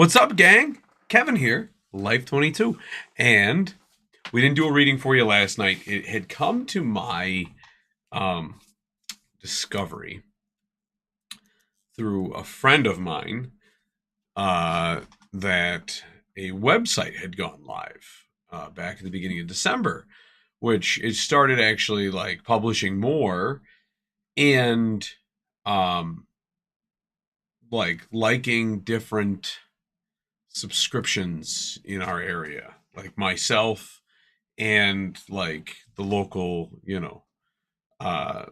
What's up, gang? Kevin here, Life22. And we didn't do a reading for you last night. It had come to my um, discovery through a friend of mine that a website had gone live back at the beginning of December, which it started actually like publishing more and um, like liking different subscriptions in our area, like myself and like the local, uh,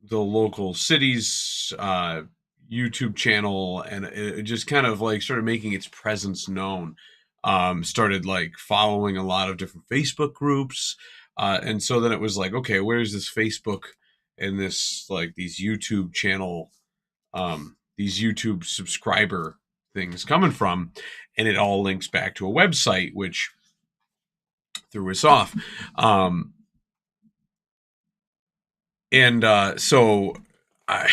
the local city's YouTube channel, and it just kind of like started making its presence known. Started like following a lot of different Facebook groups, and so then it was like, okay, where's this Facebook and this like these YouTube subscriber things coming from? And it all links back to a website, which threw us off. Um, and so I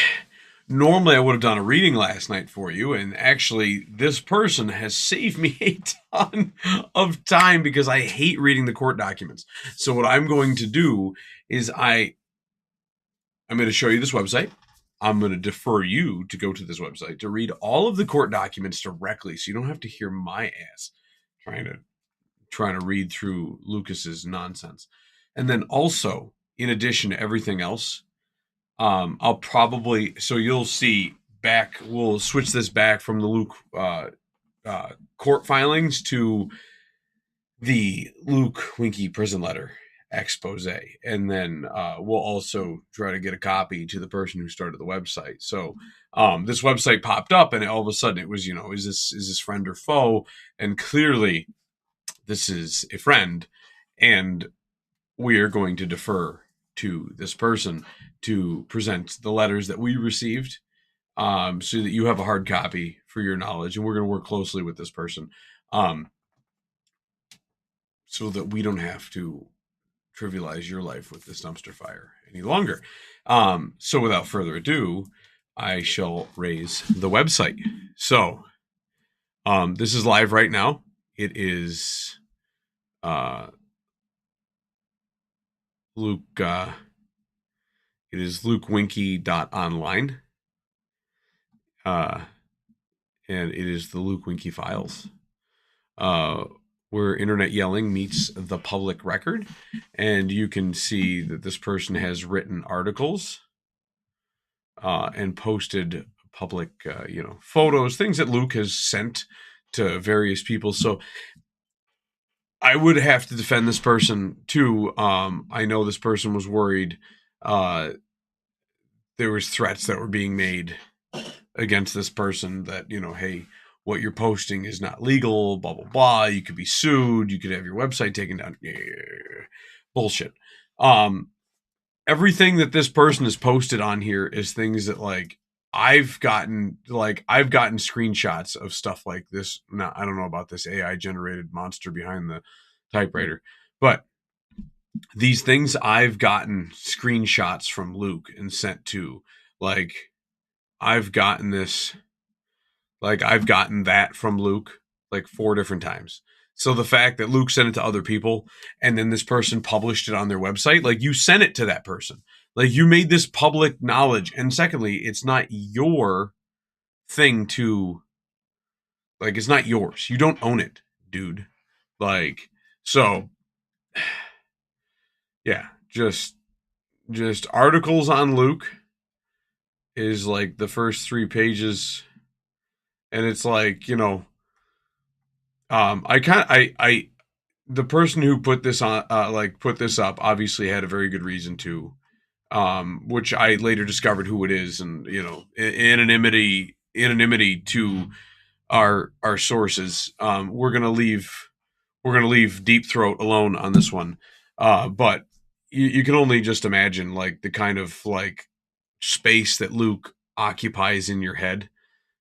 normally I would have done a reading last night for you, and actually this person has saved me a ton of time because I hate reading the court documents. So what I'm going to do is I'm going to show you this website. I'm going to defer you to go to this website to read all of the court documents directly, so you don't have to hear my ass trying to read through Lucas's nonsense. And then also, in addition to everything else, I'll probably, so you'll see back, we'll switch this back from the Luke court filings to the Luke Winky prison letter expose. And then we'll also try to get a copy to the person who started the website. So this website popped up, and all of a sudden it was, is this friend or foe? And clearly this is a friend, and we are going to defer to this person to present the letters that we received, so that you have a hard copy for your knowledge. And we're going to work closely with this person, so that we don't have to trivialize your life with this dumpster fire any longer. So without further ado, I shall raise the website. So this is live right now. It is Luke. It is lukewinky.online. And it is the Luke Winky Files, where internet yelling meets the public record. And you can see that this person has written articles and posted public, photos, things that Luke has sent to various people. So I would have to defend this person too. I know this person was worried. There was threats that were being made against this person that, hey, what you're posting is not legal, blah, blah, blah. You could be sued. You could have your website taken down. Bullshit. Everything that this person has posted on here is things that like I've gotten screenshots of stuff like this. Now, I don't know about this AI generated monster behind the typewriter, but these things I've gotten screenshots from Luke and sent to, like, I've gotten that from Luke like 4 different times. So the fact that Luke sent it to other people and then this person published it on their website, like, you sent it to that person. Like, you made this public knowledge. And secondly, it's not your thing to, like, it's not yours. You don't own it, dude. Like, so yeah, just articles on Luke is like the first 3 pages, and it's like, the person who put this on, put this up, obviously had a very good reason to, which I later discovered who it is, and anonymity to our sources. We're gonna leave Deep Throat alone on this one, but you can only just imagine like the kind of like space that Luke occupies in your head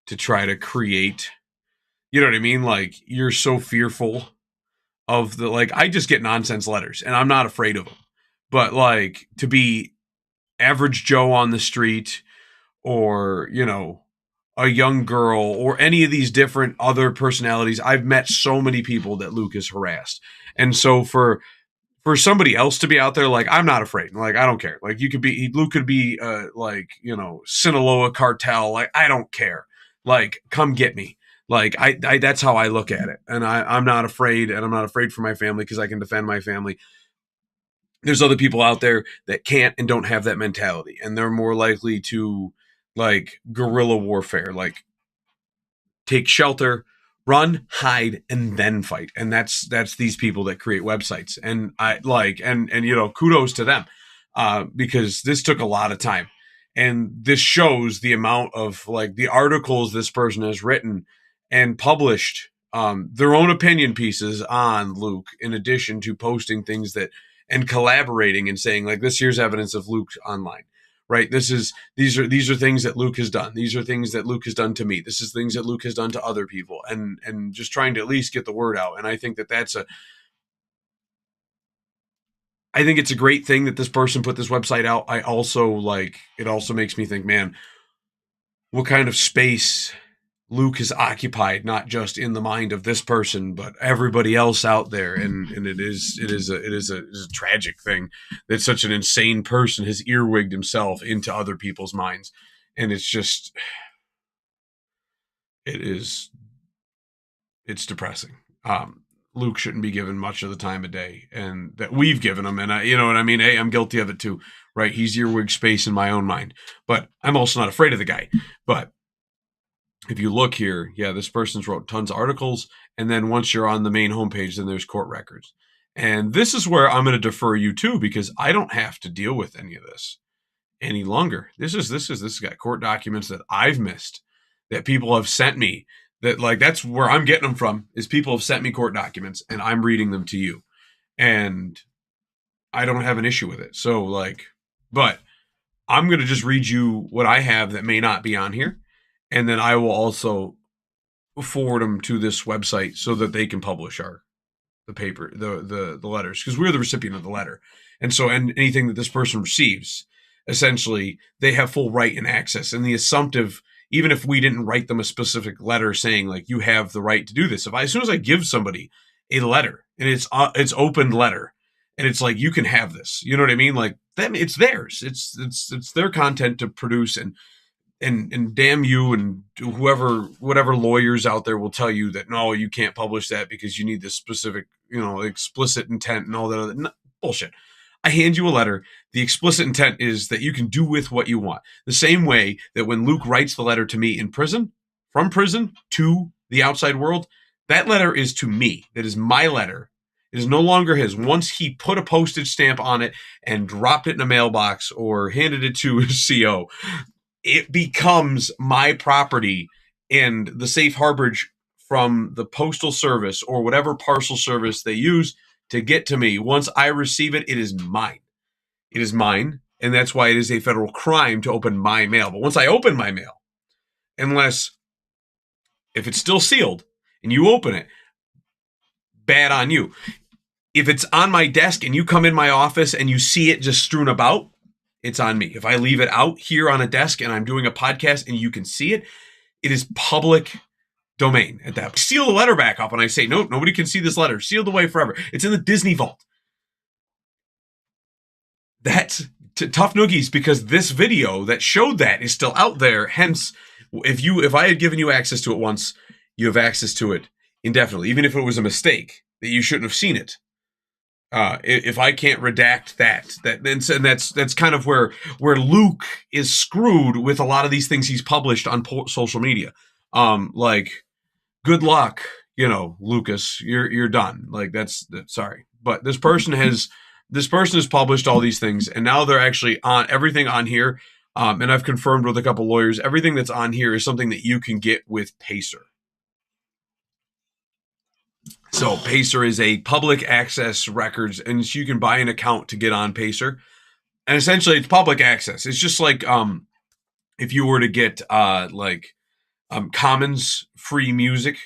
to try to create. You know what I mean? Like, you're so fearful of the, like, I just get nonsense letters and I'm not afraid of them. But like, to be average Joe on the street, or, a young girl or any of these different other personalities. I've met so many people that Luke has harassed. And so for somebody else to be out there, like, I'm not afraid. Like, I don't care. Like, Luke could be like, Sinaloa cartel. Like, I don't care. Like, come get me. Like, I that's how I look at it. And I'm not afraid, and I'm not afraid for my family because I can defend my family. There's other people out there that can't and don't have that mentality, and they're more likely to, like, guerrilla warfare, like, take shelter, run, hide, and then fight. And that's these people that create websites. And I like, and kudos to them, because this took a lot of time. And this shows the amount of, like, the articles this person has written and published, their own opinion pieces on Luke, in addition to posting things that, and collaborating and saying, like, this here's evidence of Luke online. Right. These are things that Luke has done. These are things that Luke has done to me. This is things that Luke has done to other people, and just trying to at least get the word out. And I think I think it's a great thing that this person put this website out. I also, like, it also makes me think, man, what kind of space Luke has occupied, not just in the mind of this person, but everybody else out there. And it is a tragic thing that such an insane person has earwigged himself into other people's minds. And it's depressing. Luke shouldn't be given much of the time of day, and that we've given him. And you know what I mean? Hey, I'm guilty of it too, right? He's earwig space in my own mind, but I'm also not afraid of the guy. But if you look here, yeah, this person's wrote tons of articles. And then once you're on the main homepage, then there's court records. And this is where I'm going to defer you to, because I don't have to deal with any of this any longer. This has got court documents that I've missed, that people have sent me, that, like, that's where I'm getting them from, is people have sent me court documents and I'm reading them to you. And I don't have an issue with it. So, like, but I'm going to just read you what I have that may not be on here. And then I will also forward them to this website so that they can publish the paper, the letters, because we're the recipient of the letter. And so, and anything that this person receives, essentially, they have full right and access. And the assumptive, even if we didn't write them a specific letter saying, like, you have the right to do this, as soon as I give somebody a letter, and it's open letter, and it's like, you can have this, you know what I mean? Like, that, it's theirs. It's their content to produce. And damn you, and whatever lawyers out there will tell you that, no, you can't publish that because you need this specific, explicit intent and all that other bullshit. I hand you a letter. The explicit intent is that you can do with what you want. The same way that when Luke writes the letter to me in prison, from prison to the outside world, that letter is to me. That is my letter. It is no longer his. Once he put a postage stamp on it and dropped it in a mailbox or handed it to his CO, it becomes my property, and the safe harborage from the postal service or whatever parcel service they use to get to me, once I receive it, it is mine. It is mine, and that's why it is a federal crime to open my mail. But once I open my mail, if it's still sealed and you open it, bad on you. If it's on my desk and you come in my office and you see it just strewn about, it's on me. If I leave it out here on a desk and I'm doing a podcast and you can see it, it is public domain at that point. Seal the letter back up and I say, no, nobody can see this letter. Sealed away forever. It's in the Disney vault. That's tough noogies, because this video that showed that is still out there. Hence, if I had given you access to it once, you have access to it indefinitely, even if it was a mistake that you shouldn't have seen it. If I can't redact that's kind of where Luke is screwed with a lot of these things he's published on social media. Like, good luck, Lucas, you're done. Like, that's sorry, but this person has published all these things, and now they're actually on everything on here. And I've confirmed with a couple lawyers, everything that's on here is something that you can get with Pacer. So Pacer is a public access records, and you can buy an account to get on Pacer. And essentially, it's public access. It's just like if you were to get Commons free music.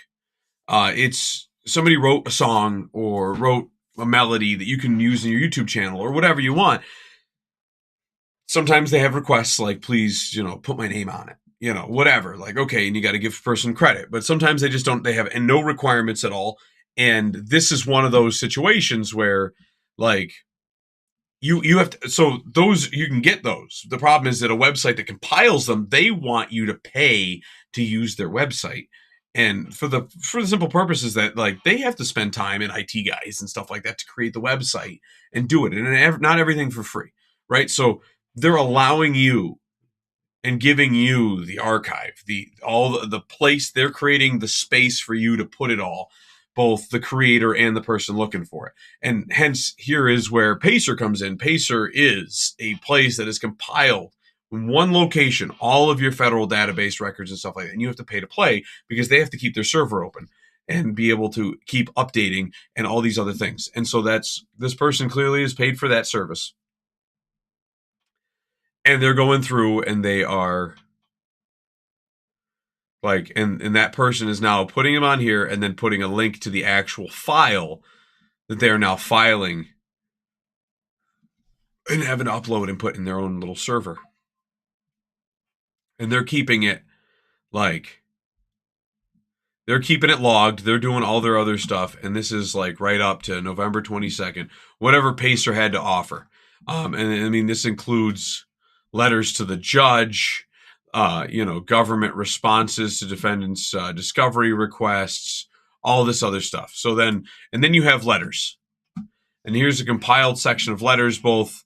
It's somebody wrote a song or wrote a melody that you can use in your YouTube channel or whatever you want. Sometimes they have requests like, please, put my name on it. whatever. Like, okay, and you got to give a person credit, but sometimes they just don't. They have and no requirements at all. And this is one of those situations where, like, you have to, so those you can get those. The problem is that a website that compiles them, they want you to pay to use their website. And for the simple purpose is that, like, they have to spend time and IT guys and stuff like that to create the website and do it, and not everything for free, right? So they're allowing you and giving you the archive, the place. They're creating the space for you to put it all, both the creator and the person looking for it. And hence, here is where Pacer comes in. Pacer is a place that is compiled in one location, all of your federal database records and stuff like that. And you have to pay to play because they have to keep their server open and be able to keep updating and all these other things. And so this person clearly is paid for that service. And they're going through and they are like, and that person is now putting them on here and then putting a link to the actual file that they are now filing and having to upload and put in their own little server. And they're keeping it like, they're keeping it logged. They're doing all their other stuff. And this is like right up to November 22nd, whatever Pacer had to offer. And I mean, this includes letters to the judge, government responses to defendants' discovery requests, all this other stuff. So then, and then you have letters. And here's a compiled section of letters, both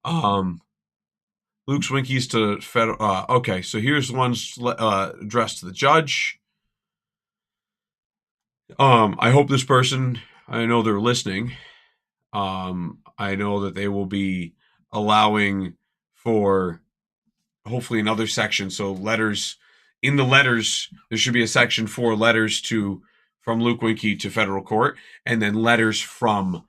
Luke Swinky's to federal. Okay, so here's the ones addressed to the judge. I hope this person, I know they're listening. I know that they will be allowing for hopefully another section. So letters, in the letters, there should be a section for letters from Luke Winkie to federal court, and then letters from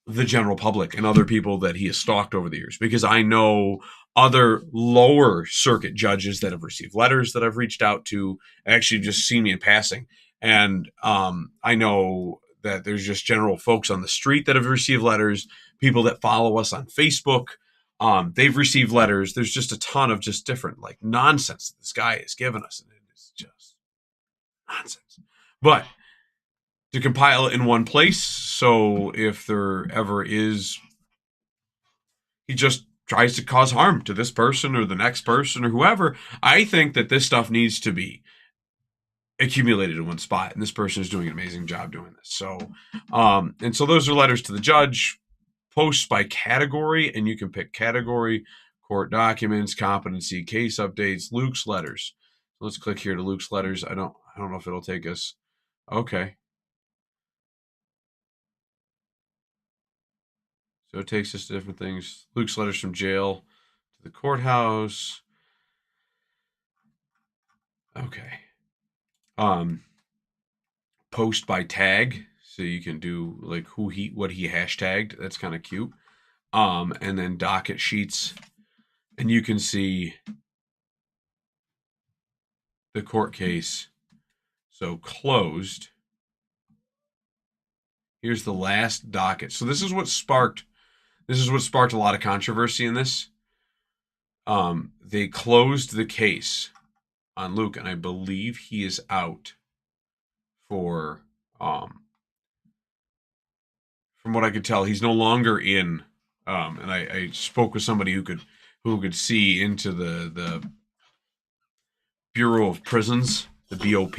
the general public and other people that he has stalked over the years. Because I know other lower circuit judges that have received letters that I've reached out to, actually just seen me in passing. And I know that there's just general folks on the street that have received letters, people that follow us on Facebook. They've received letters. There's just a ton of just different like nonsense that this guy has given us. And it is just nonsense. But to compile it in one place, so if there ever is, he just tries to cause harm to this person or the next person or whoever, I think that this stuff needs to be accumulated in one spot, and this person is doing an amazing job doing this. So and so those are letters to the judge, posts by category, and you can pick category: court documents, competency, case updates, Luke's letters. So let's click here to Luke's letters. I don't know if it'll take us. Okay, so it takes us to different things. Luke's letters from jail to the courthouse. Okay. Post by tag, so you can do like what he hashtagged. That's kind of cute. And then docket sheets, and you can see the court case. So closed. Here's the last docket. So this is what sparked a lot of controversy in this. They closed the case on Luke, and I believe he is out for from what I could tell, he's no longer in. And I spoke with somebody who could see into the Bureau of Prisons, the BOP,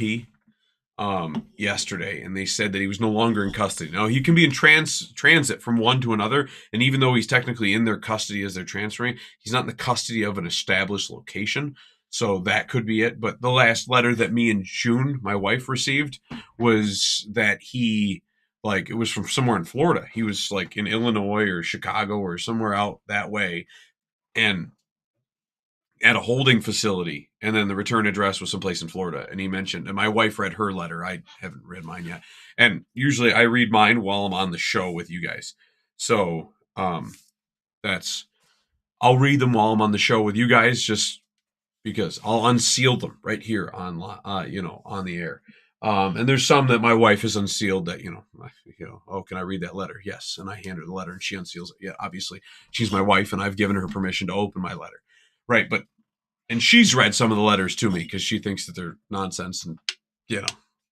yesterday, and they said that he was no longer in custody. Now, he can be in transit from one to another, and even though he's technically in their custody as they're transferring, he's not in the custody of an established location. So that could be it. But the last letter that me and June, my wife, received was that it was from somewhere in Florida. He was like in Illinois or Chicago or somewhere out that way, and at a holding facility, and then the return address was someplace in Florida. And he mentioned, and my wife read her letter. I haven't read mine yet. And usually I read mine while I'm on the show with you guys. So I'll read them while I'm on the show with you guys, just because I'll unseal them right here on the air. And there's some that my wife has unsealed that, oh, can I read that letter? Yes. And I hand her the letter and she unseals it. Yeah, obviously she's my wife and I've given her permission to open my letter. Right. But And she's read some of the letters to me because she thinks that they're nonsense. And,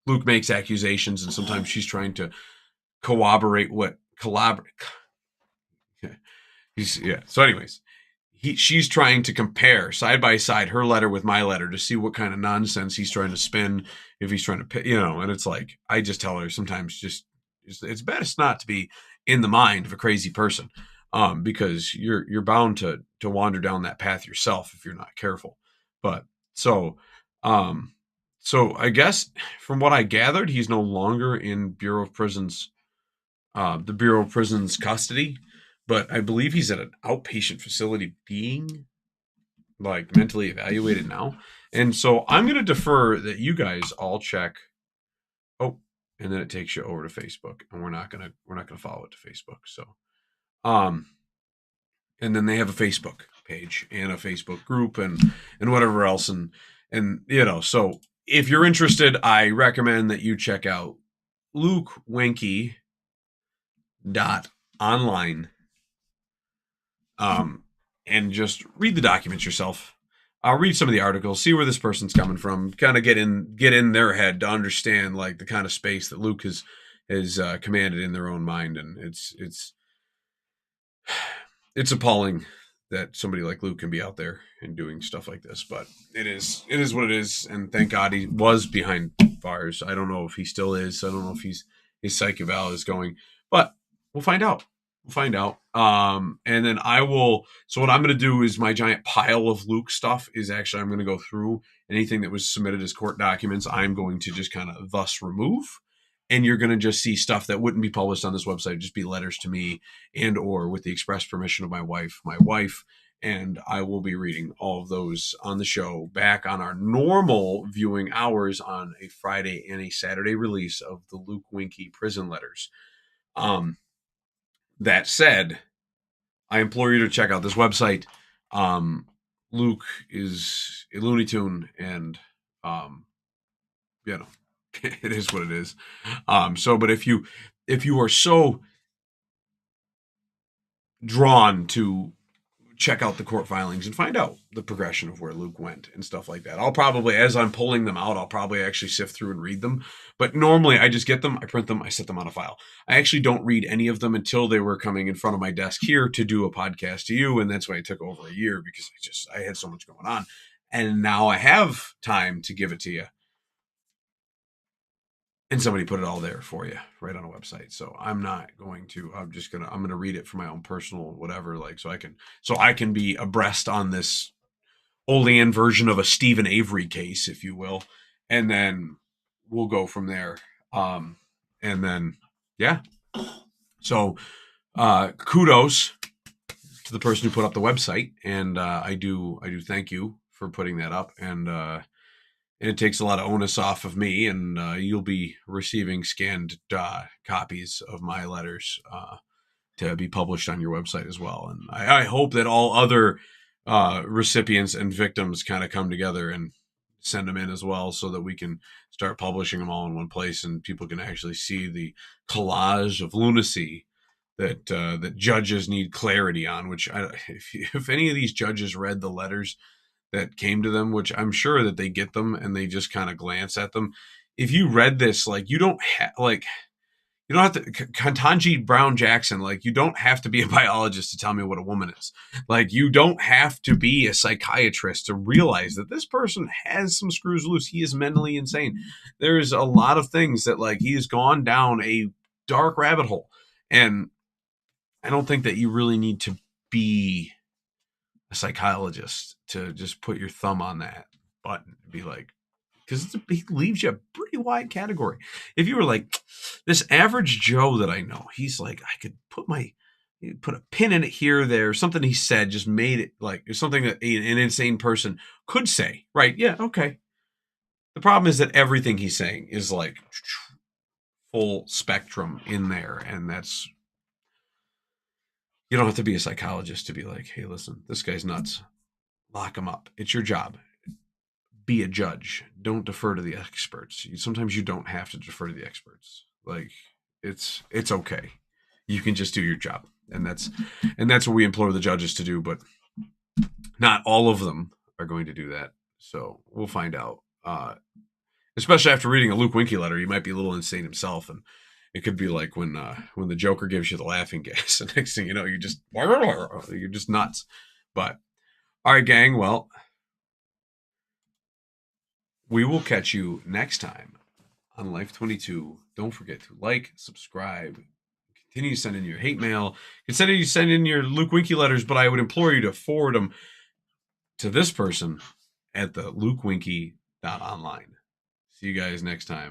Luke makes accusations, and sometimes she's trying to corroborate what collaborate. So, anyways, she's trying to compare side by side her letter with my letter to see what kind of nonsense he's trying to spin, if he's trying to, and it's like, I just tell her sometimes it's best not to be in the mind of a crazy person, because you're bound to wander down that path yourself if you're not careful. But so, so I guess from what I gathered, he's no longer in the Bureau of Prisons custody, but I believe he's at an outpatient facility being like mentally evaluated now. And so I'm going to defer that you guys all check. Oh, and then it takes you over to Facebook, and we're not going to follow it to Facebook. So, um, and then they have a Facebook page and a Facebook group and whatever else. And, so if you're interested, I recommend that you check out lukewenke.online, and just read the documents yourself. I'll read some of the articles, see where this person's coming from, kind of get in their head to understand like the kind of space that Luke has commanded in their own mind. And it's appalling that somebody like Luke can be out there and doing stuff like this, but it is what it is. And thank God he was behind bars. I don't know if he still is. I don't know if his psych eval is going, but we'll find out. And then so what I'm going to do is my giant pile of Luke stuff is actually, I'm going to go through anything that was submitted as court documents. I'm going to just kind of thus remove, and you're going to just see stuff that wouldn't be published on this website, just be letters to me and or with the express permission of my wife, and I will be reading all of those on the show back on our normal viewing hours on a Friday and a Saturday release of the Luke Winkie prison letters. That said, I implore you to check out this website. Luke is a Looney Tune, and it is what it is. But if you are so drawn to check out the court filings and find out the progression of where Luke went and stuff like that, I'll probably, as I'm pulling them out, I'll probably actually sift through and read them. But normally I just get them, I print them, I set them on a file. I actually don't read any of them until they were coming in front of my desk here to do a podcast to you. And that's why it took over a year, because I had so much going on. And now I have time to give it to you. And somebody put it all there for you right on a website. So I'm going to read it for my own personal whatever, like, so I can be abreast on this Olean version of a Stephen Avery case, if you will. And then we'll go from there. And then, yeah. So, kudos to the person who put up the website. And, I do thank you for putting that up. And it takes a lot of onus off of me, and you'll be receiving scanned copies of my letters to be published on your website as well. And I hope that all other recipients and victims kind of come together and send them in as well, so that we can start publishing them all in one place, and people can actually see the collage of lunacy that judges need clarity on. Which if any of these judges read the letters that came to them, which I'm sure that they get them and they just kind of glance at them. If you read this, like, you don't have to, Ketanji Brown Jackson, like, you don't have to be a biologist to tell me what a woman is. Like, you don't have to be a psychiatrist to realize that this person has some screws loose. He is mentally insane. There's a lot of things that, like, he has gone down a dark rabbit hole. And I don't think that you really need to be a psychologist to just put your thumb on that button and be like, because he leaves you a pretty wide category. If you were like, this average Joe that I know, he's like, I could put a pin in it here or there, something he said just made it like something that an insane person could say, right? Yeah, okay. The problem is that everything he's saying is like full spectrum in there, and that's, you don't have to be a psychologist to be like, hey, listen, this guy's nuts. Lock him up. It's your job. Be a judge. Don't defer to the experts. Sometimes you don't have to defer to the experts. Like, it's okay. You can just do your job. And that's what we implore the judges to do, but not all of them are going to do that. So we'll find out. Especially after reading a Luke Winkie letter, he might be a little insane himself, and it could be like when the Joker gives you the laughing gas. The next thing you know, you're just nuts. But all right, gang. Well, we will catch you next time on Life22. Don't forget to like, subscribe, continue to send in your hate mail. Consider you send in your Luke Winkie letters, but I would implore you to forward them to this person at the lukewinkie.online. See you guys next time.